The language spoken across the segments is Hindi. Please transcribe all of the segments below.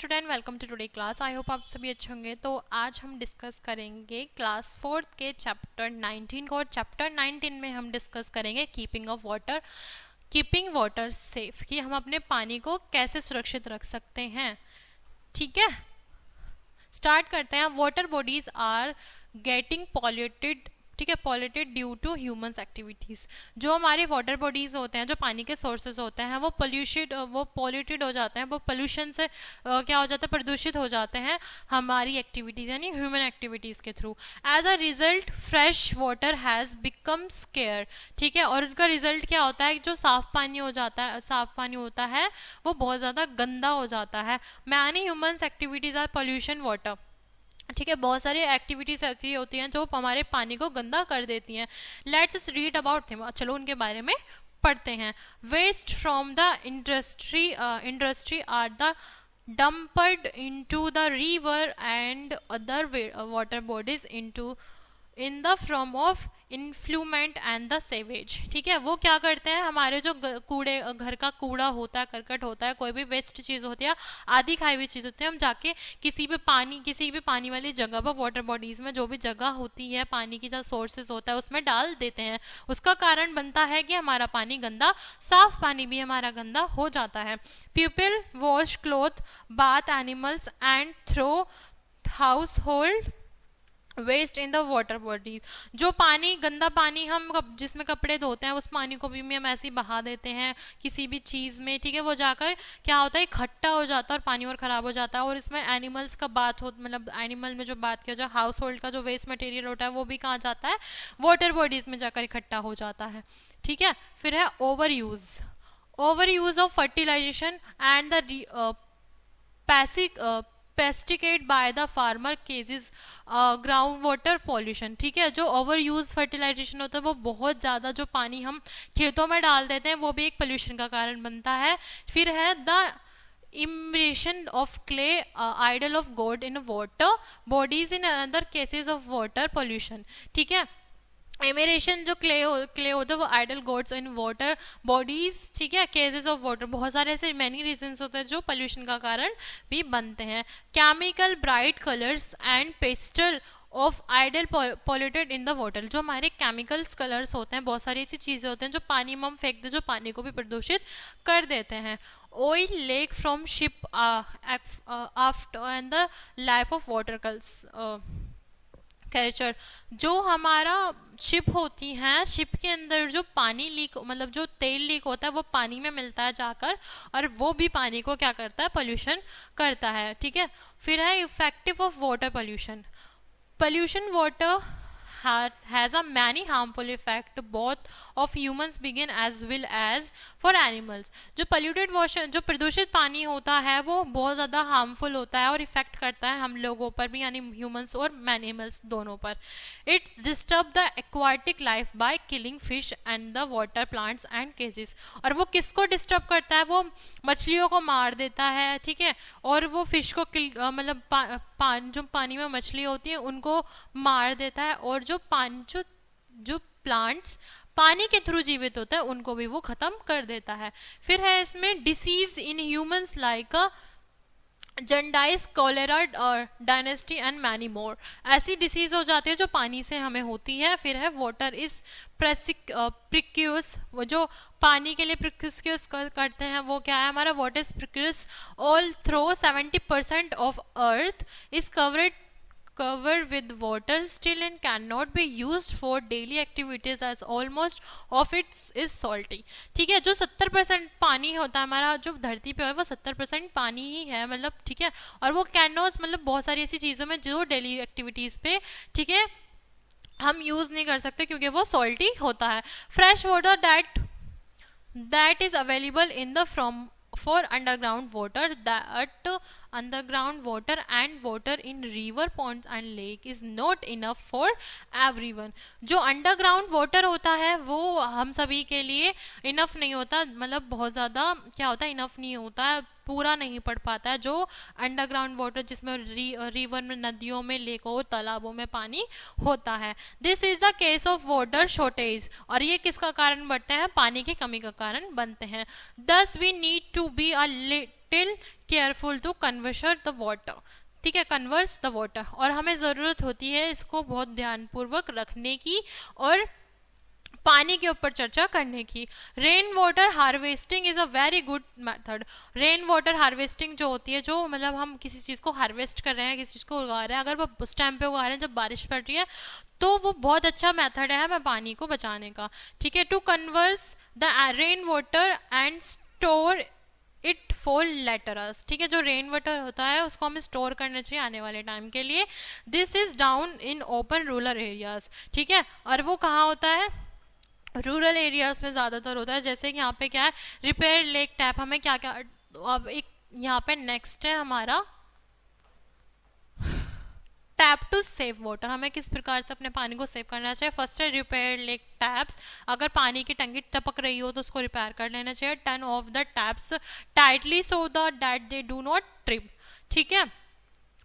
Student, welcome to today class. I hope आप सभी अच्छे होंगे। तो आज हम डिस्कस करेंगे क्लास 4th के चैप्टर 19 को। चैप्टर 19 में हम डिस्कस करेंगे कीपिंग वाटर सेफ, कि हम अपने पानी को कैसे सुरक्षित रख सकते हैं। ठीक है, स्टार्ट करते हैं। Water bodies are getting polluted, ठीक है, polluted due to humans activities. जो हमारे वाटर बॉडीज़ होते हैं, जो पानी के सोर्सेज होते हैं, वो पॉल्यूटेड हो जाते हैं, वो पोल्यूशन से क्या हो जाता है, प्रदूषित हो जाते हैं हमारी एक्टिविटीज़ यानी ह्यूमन एक्टिविटीज़ के through. As a result fresh water has become scare, ठीक है, और उनका रिजल्ट क्या होता है, जो साफ़ पानी होता है वो बहुत ज़्यादा गंदा हो जाता है। Many humans activities are pollution water, ठीक है, बहुत सारी एक्टिविटीज़ ऐसी होती हैं जो हमारे पानी को गंदा कर देती हैं। लेट्स रीड अबाउट थिम, चलो उनके बारे में पढ़ते हैं। Waste from the industry are the dumped into the river and other water bodies in the form of effluent and the sewage. ठीक है, वो क्या करते हैं, हमारे जो घर का कूड़ा होता है, करकट होता है, कोई भी वेस्ट चीज़ होती है, आधी खाई हुई चीज़ होती है, हम जाके किसी भी पानी वाली जगह पर, वाटर बॉडीज़ में जो भी जगह होती है, पानी की जो सोर्सेज होता है, उसमें डाल देते हैं। उसका कारण बनता है कि हमारा पानी गंदा, साफ पानी भी हमारा गंदा हो जाता है। People wash cloth, bath animals and throw household waste in the water bodies. जो पानी, गंदा पानी हम जिसमें कपड़े धोते हैं, उस पानी को भी हम ऐसे ही बहा देते हैं किसी भी चीज़ में, ठीक है, वो जाकर क्या होता है, इकट्ठा हो जाता है और पानी और ख़राब हो जाता है। और इसमें एनिमल्स का बात हो, मतलब एनिमल में जो बात किया जाए, हाउस होल्ड का जो वेस्ट मटेरियल होता है वो भी कहाँ जाता है, वाटर बॉडीज़ में जाकर इकट्ठा हो जाता है। ठीक है, फिर है over use of fertilization and the pesticide by the farmer causes ground water pollution. ठीक है, जो ओवर यूज फर्टिलाइजेशन होता है, वो बहुत ज़्यादा जो पानी हम खेतों में डाल देते हैं, वो भी एक पोल्यूशन का कारण बनता है। फिर है the immersion of clay idol of god in water bodies in another cases of water pollution. ठीक है, एमिरेशन जो क्ले होता है, वो idol gods in water bodies, ठीक है, केसेस ऑफ वाटर, बहुत सारे ऐसे मैनी रीजंस होते हैं जो पोल्यूशन का कारण भी बनते हैं। Chemical bright colours and pastel of idol polluted in the water. जो हमारे केमिकल्स कलर्स होते हैं, बहुत सारी ऐसी चीज़ें होते हैं जो पानी में हम फेंक दे, जो पानी को भी प्रदूषित कर देते हैं। Oil lake from ship after and the life of water culture. जो हमारा शिप होती हैं, शिप के अंदर जो पानी लीक, मतलब जो तेल लीक होता है, वो पानी में मिलता है जाकर, और वो भी पानी को क्या करता है, पोल्यूशन करता है। ठीक है, फिर है effective of water pollution water has a many harmful effect both of humans begin as well as for animals। जो polluted water, जो प्रदूषित पानी होता है, वो बहुत ज़्यादा हार्मफुल होता है और इफेक्ट करता है हम लोगों पर भी, यानी ह्यूमंस और एनिमल्स दोनों पर। It's disturb the aquatic life by killing fish and the water plants and causes. और वो किसको डिस्टर्ब करता है, वो मछलियों को मार देता है, ठीक है, और वो फिश को मतलब जो पानी में मछली होती है उनको मार देता है, और जो प्लांट्स पानी के थ्रू जीवित होता है उनको भी वो खत्म कर देता है। फिर है इसमें disease in humans like jaundice, cholera और डायनेस्टी एंड मैनी मोर। ऐसी डिसीज हो जाती है जो पानी से हमें होती है। फिर है वाटर इज प्रिक्यूस, वो जो पानी के लिए प्रिक्यूस करते हैं वो क्या है हमारा, water is precious all through 70% of earth is covered with water still and cannot be used for daily activities as almost of it is salty। ठीक है, जो 70% पानी होता है हमारा, जो धरती पे है, वो 70% पानी ही है, मतलब, ठीक है, और वो कैनोस, मतलब बहुत सारी ऐसी चीज़ों में जो डेली एक्टिविटीज़ पे, ठीक है, हम यूज़ नहीं कर सकते क्योंकि वो सॉल्टी होता है। Fresh water that is available in the from for underground water and water in river, ponds and lake is not enough for everyone। जो अंडरग्राउंड वाटर होता है वो हम सभी के लिए इनफ नहीं होता, मतलब बहुत ज़्यादा क्या होता है, इनफ नहीं होता है, पूरा नहीं पड़ पाता है। जो अंडरग्राउंड वाटर जिसमें रिवर में, नदियों में, लेकों, तालाबों में पानी होता है। This is the case of water shortage, और ये किसका कारण बनते हैं, पानी की कमी का कारण बनते हैं। Thus we need to be a little careful to converse the water, ठीक है, कन्वर्स द वाटर, और हमें ज़रूरत होती है इसको बहुत ध्यानपूर्वक रखने की और पानी के ऊपर चर्चा करने की। Rain water harvesting is a very good method. Rain water harvesting जो होती है, जो मतलब हम किसी चीज़ को हार्वेस्ट कर रहे हैं, किसी चीज़ को उगा रहे हैं, अगर वो उस टाइम पे उगा रहे हैं जब बारिश पड़ रही है, तो वो बहुत अच्छा मेथड है हमें पानी को बचाने का, ठीक है। To converse the rain water and store it for laters, ठीक है, जो रेन वाटर होता है उसको हमें स्टोर करना चाहिए आने वाले टाइम के लिए। This is down in open rural areas, ठीक है, और वो कहाँ होता है, रूरल एरियाज में ज़्यादातर होता है। जैसे कि यहाँ पे क्या है, रिपेयर लेक टैप, हमें क्या क्या, अब एक यहाँ पे नेक्स्ट है हमारा टैप टू सेव वाटर, हमें किस प्रकार से अपने पानी को सेव करना चाहिए। फर्स्ट है रिपेयर लेक टैप्स, अगर पानी की टंकी टपक रही हो तो उसको रिपेयर कर लेना चाहिए। Turn off the taps tightly so that they do not trip, ठीक है।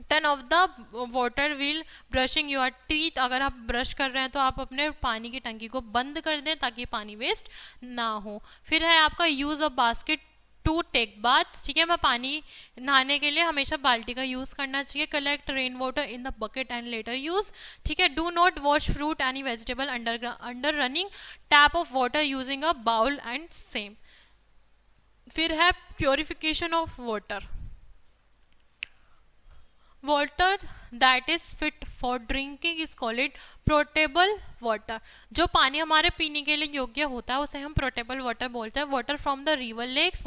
Turn off the water wheel brushing your teeth, अगर आप ब्रश कर रहे हैं तो आप अपने पानी की टंकी को बंद कर दें ताकि पानी वेस्ट ना हो। फिर है आपका use of basket to take bath, ठीक है, मैं पानी नहाने के लिए हमेशा बाल्टी का यूज करना चाहिए। Collect rain water in the bucket and later use, ठीक है। Do not wash fruit any vegetable under running tap of water using a bowl and same. फिर है purification of water, water that is fit for drinking is called portable water, जो पानी हमारे पीने के लिए योग्य होता है उसे हम पोर्टेबल वाटर बोलते हैं। Water from the river lakes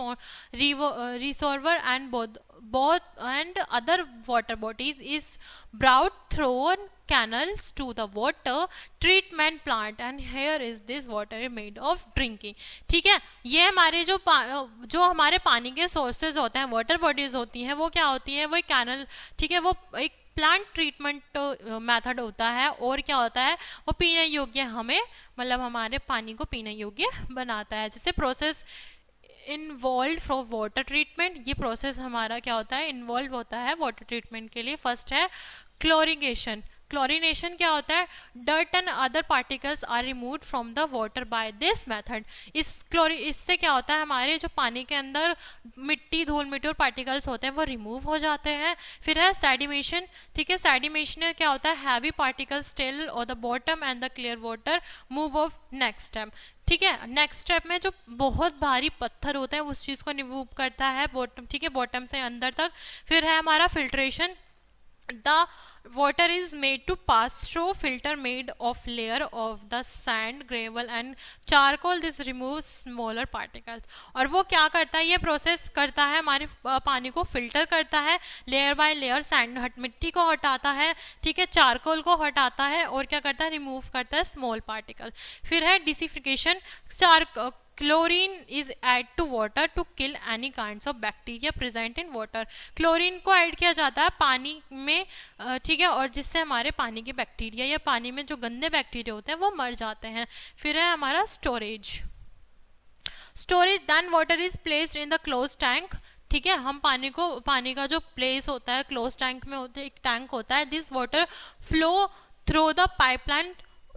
reservoir and both and other water bodies is brought through canals to the water treatment plant and here is this water made of drinking, ठीक है। ये हमारे जो हमारे पानी के सोर्सेज होते हैं, वाटर बॉडीज होती हैं, वो क्या होती हैं, वो एक कैनल, ठीक है, वो एक प्लांट ट्रीटमेंट मेथड होता है, और क्या होता है, वो पीने योग्य हमें मतलब हमारे पानी को पीने योग्य बनाता है। जैसे process involve for water treatment, ये प्रोसेस हमारा क्या होता है, इन्वॉल्व होता है वाटर ट्रीटमेंट के लिए। फर्स्ट है क्लोरिनेशन, क्लोरिनेशन क्या होता है, dirt and other particles are removed from the water by this method. इससे क्या होता है, हमारे जो पानी के अंदर मिट्टी, धूल मिट्टी और पार्टिकल्स होते हैं वो रिमूव हो जाते हैं। फिर है सेडिमेशन, ठीक है, सेडिमेशन में क्या होता है, हैवी पार्टिकल्स स्टिल और the bottom and the clear water move of next step, ठीक है। नेक्स्ट स्टेप में जो बहुत भारी पत्थर होते हैं उस चीज़ को रिमूव करता है बॉटम, ठीक है, बॉटम से अंदर तक। फिर है हमारा filtration, the water is made to pass through filter made of layer of the sand, gravel and charcoal. This removes smaller particles, और वो क्या करता है, ये प्रोसेस करता है हमारे पानी को फिल्टर करता है, लेयर बाय लेयर सैंड मिट्टी को हटाता है, ठीक है, चारकोल को हटाता है, और क्या करता है, रिमूव करता है स्मॉल पार्टिकल। फिर है disinfection, chlorine is add to water to kill any kinds of bacteria present in water, chlorine को ऐड किया जाता है पानी में, ठीक है, और जिससे हमारे पानी के बैक्टीरिया या पानी में जो गंदे बैक्टीरिया होते हैं वो मर जाते हैं। फिर है हमारा storage, then water is placed in the close tank, ठीक है, हम पानी का जो प्लेस होता है क्लोज टैंक में होता है, एक टैंक होता है। This water flow through the pipeline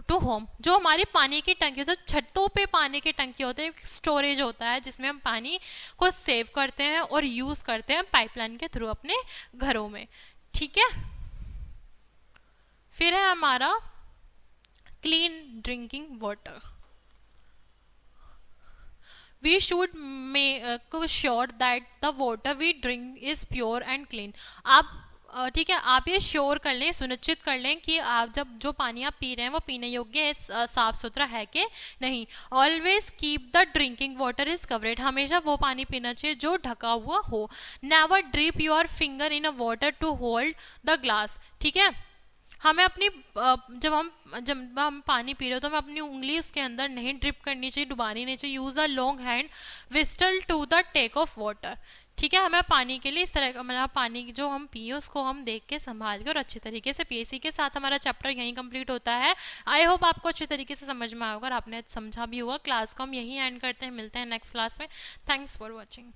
to home, जो हमारी पानी की टंकी होती है, छतों पे पानी की टंकी होती है, स्टोरेज होता है जिसमें हम पानी को सेव करते हैं और यूज करते हैं पाइपलाइन के थ्रू अपने घरों में, ठीक है। फिर है हमारा clean drinking water, we should make sure that the water we drink is pure and clean. आप ठीक है, आप ये श्योर कर लें, सुनिश्चित कर लें कि आप जो पानी आप पी रहे हैं वो पीने योग्य है, साफ सुथरा है कि नहीं। Always keep the drinking water is covered, हमेशा वो पानी पीना चाहिए जो ढका हुआ हो। Never drip your finger in a water to hold the glass, ठीक है, हमें अपनी जब हम पानी पी रहे हो तो हमें अपनी उंगली उसके अंदर नहीं ड्रिप करनी चाहिए, डुबानी नहीं चाहिए। Use a long hand vessel to the take of water, ठीक है, हमें पानी के लिए इस तरह का मतलब पानी जो हम पिए उसको हम देख के संभाल के और अच्छे तरीके से पिए। इसी के साथ हमारा चैप्टर यहीं कंप्लीट होता है। आई होप आपको अच्छे तरीके से समझ में आएगा और आपने समझा भी होगा। क्लास को हम यहीं एंड करते हैं, मिलते हैं नेक्स्ट क्लास में। Thanks for watching.